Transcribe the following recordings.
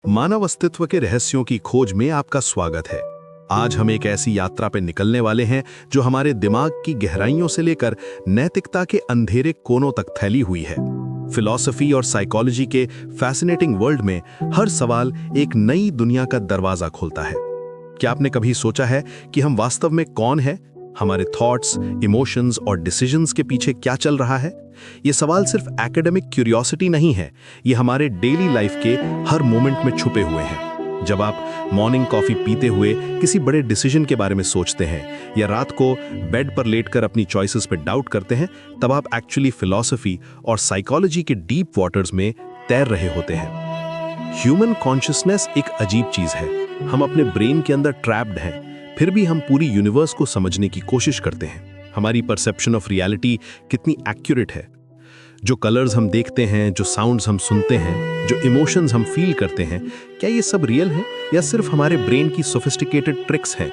मानव अस्तित्व के रहस्यों की खोज में आपका स्वागत है। आज हम एक ऐसी यात्रा पर निकलने वाले हैं जो हमारे दिमाग की गहराइयों से लेकर नैतिकता के अंधेरे कोनों तक फैली हुई है। फिलॉसफी और साइकोलॉजी के फैसिनेटिंग वर्ल्ड में हर सवाल एक नई दुनिया का दरवाजा खोलता है। क्या आपने कभी सोचा है कि हम वास्तव में कौन हैं? हमारे थॉट्स, इमोशंस और डिसीजंस के पीछे क्या चल रहा है? ये सवाल सिर्फ एकेडमिक क्यूरियोसिटी नहीं है, ये हमारे डेली लाइफ के हर मोमेंट में छुपे हुए हैं। जब आप मॉर्निंग कॉफी पीते हुए किसी बड़े डिसीजन के बारे में सोचते हैं या रात को बेड पर लेटकर अपनी चॉइसेस पर डाउट करते हैं, तब आप एक्चुअली फिलॉसफी और साइकोलॉजी के डीप वाटर्स में तैर रहे होते हैं। ह्यूमन कॉन्शियसनेस एक अजीब चीज है। हम अपने ब्रेन के अंदर ट्रैप्ड हैं, फिर भी हम पूरी यूनिवर्स को समझने की कोशिश करते हैं। हमारी परसेप्शन ऑफ रियलिटी कितनी एक्यूरेट है? जो कलर्स हम देखते हैं, जो साउंड्स हम सुनते हैं, जो इमोशंस हम फील करते हैं, क्या ये सब रियल है या सिर्फ हमारे ब्रेन की सोफिस्टिकेटेड ट्रिक्स हैं?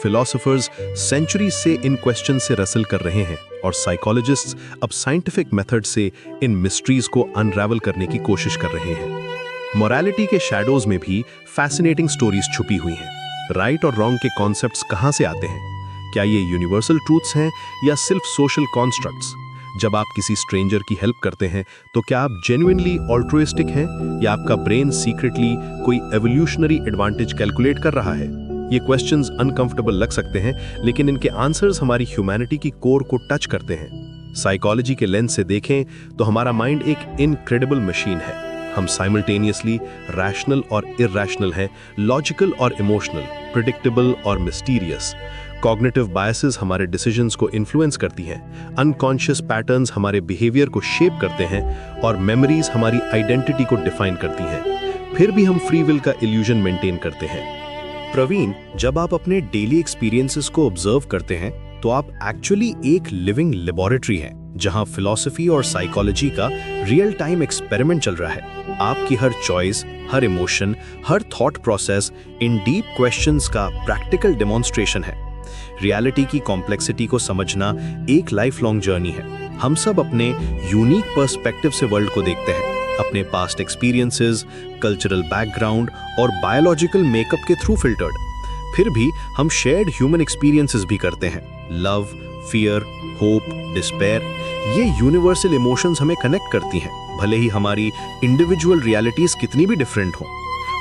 फिलोसोफर्स सेंचुरी से इन क्वेश्चन से रसल कर रहे हैं और साइकोलॉजिस्ट्स अब साइंटिफिक मेथड से इन मिस्ट्रीज को अनरावल करने की कोशिश कर रहे हैं। मोरालिटी के शैडोज में भी फैसिनेटिंग स्टोरीज छुपी हुई हैं। राइट और रॉन्ग के कॉन्सेप्ट्स कहां से आते हैं? क्या ये यूनिवर्सल ट्रूथ्स हैं या सिर्फ सोशल कॉन्स्ट्रक्ट्स? जब आप किसी स्ट्रेंजर की हेल्प करते हैं तो क्या आप जेन्युइनली ऑल्ट्रुइस्टिक हैं या आपका ब्रेन सीक्रेटली कोई एवोल्यूशनरी एडवांटेज कैलकुलेट कर रहा है? ये क्वेश्चंस अनकंफर्टेबल लग सकते हैं, लेकिन इनके आंसर्स हमारी ह्यूमैनिटी की कोर को टच करते हैं। साइकोलॉजी के लेंस से देखें तो हमारा माइंड एक इनक्रेडिबल मशीन है। हम साइमल्टेनियसली रैशनल और इरैशनल हैं, लॉजिकल और इमोशनल, प्रिडिक्टेबल और मिस्टीरियस। कॉग्निटिव बायसेस हमारे डिसीजंस को इन्फ्लुएंस करती हैं, अनकॉन्शियस पैटर्न्स हमारे बिहेवियर को शेप करते हैं और मेमोरीज हमारी आइडेंटिटी को डिफाइन करती हैं। फिर भी हम फ्री विल का इल्यूजन मेंटेन करते हैं। प्रवीण, जब आप अपने डेली एक्सपीरियंसेस को ऑब्जर्व करते हैं तो आप एक्चुअली एक लिविंग लेबोरेटरी हैं, जहां फिलॉसफी और साइकोलॉजी का रियल टाइम एक्सपेरिमेंट चल रहा है। आपकी her choice, her emotion, her thought process in deep questions का प्रैक्टिकल डेमोन्स्ट्रेशन है। रियलिटी की कॉम्प्लेक्सिटी को समझना एक लाइफ लॉन्ग जर्नी है। हम सब अपने यूनिक पर्सपेक्टिव से वर्ल्ड को देखते हैं, अपने पास्ट एक्सपीरियंसेस, कल्चरल बैकग्राउंड और बायोलॉजिकल मेकअप के थ्रू फिल्टर्ड। फिर भी हम शेयर्ड ह्यूमन एक्सपीरियंसेस भी करते हैं। लव, फियर, होप, डिस्पेयर, ये यूनिवर्सल इमोशंस हमें कनेक्ट करती हैं, भले ही हमारी इंडिविजुअल रियलिटीज कितनी भी डिफरेंट हों।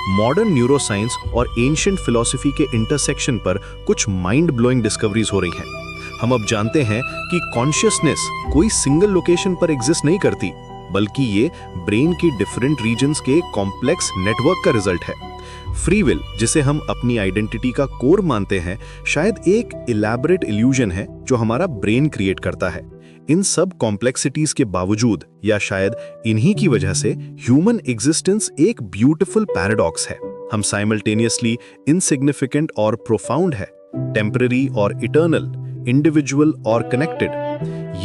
मॉडर्न न्यूरोसाइंस और एंशिएंट फिलॉसफी के इंटरसेक्शन पर कुछ माइंड ब्लोइंग डिस्कवरीज हो रही हैं। हम अब जानते हैं कि कॉन्शियसनेस कोई सिंगल लोकेशन पर एग्जिस्ट नहीं करती, बल्कि ये ब्रेन की डिफरेंट रीजन्स के कॉम्प्लेक्स नेटवर्क का रिजल्ट है। फ्री विल, जिसे हम अपनी आइडेंटिटी का कोर मानते हैं, शायद एक इलैबोरेट इल्यूजन है जो हमारा ब्रेन क्रिएट करता है। इन सब कॉम्प्लेक्सिटीज के बावजूद, या शायद इन्हीं की वजह से, ह्यूमन एग्जिस्टेंस एक ब्यूटीफुल पैराडॉक्स है। हम साइमल्टेनियसली इनसिग्निफिकेंट और प्रोफाउंड है, टेम्पररी और इटर्नल, इंडिविजुअल और कनेक्टेड।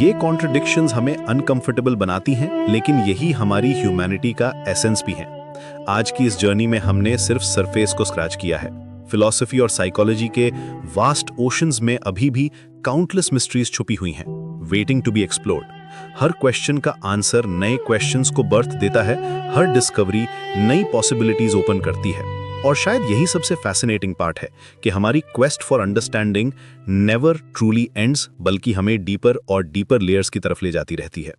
ये कॉन्ट्रडिक्शंस हमें अनकंफर्टेबल बनाती हैं, लेकिन यही हमारी ह्यूमैनिटी का एसेंस भी है। आज की इस जर्नी में हमने सिर्फ सरफेस को स्क्रैच किया है। फिलॉसफी और साइकोलॉजी के वास्ट ओशंस में अभी भी काउंटलेस मिस्ट्रीज छुपी हुई हैं, वेटिंग टू बी एक्सप्लोर्ड। हर क्वेश्चन का आंसर नए क्वेश्चंस को बर्थ देता है, हर डिस्कवरी नई पॉसिबिलिटीज ओपन करती है। और शायद यही सबसे फैसिनेटिंग पार्ट है कि हमारी quest for understanding never truly ends, बल्कि हमें डीपर और डीपर लेयर्स की तरफ ले जाती रहती है।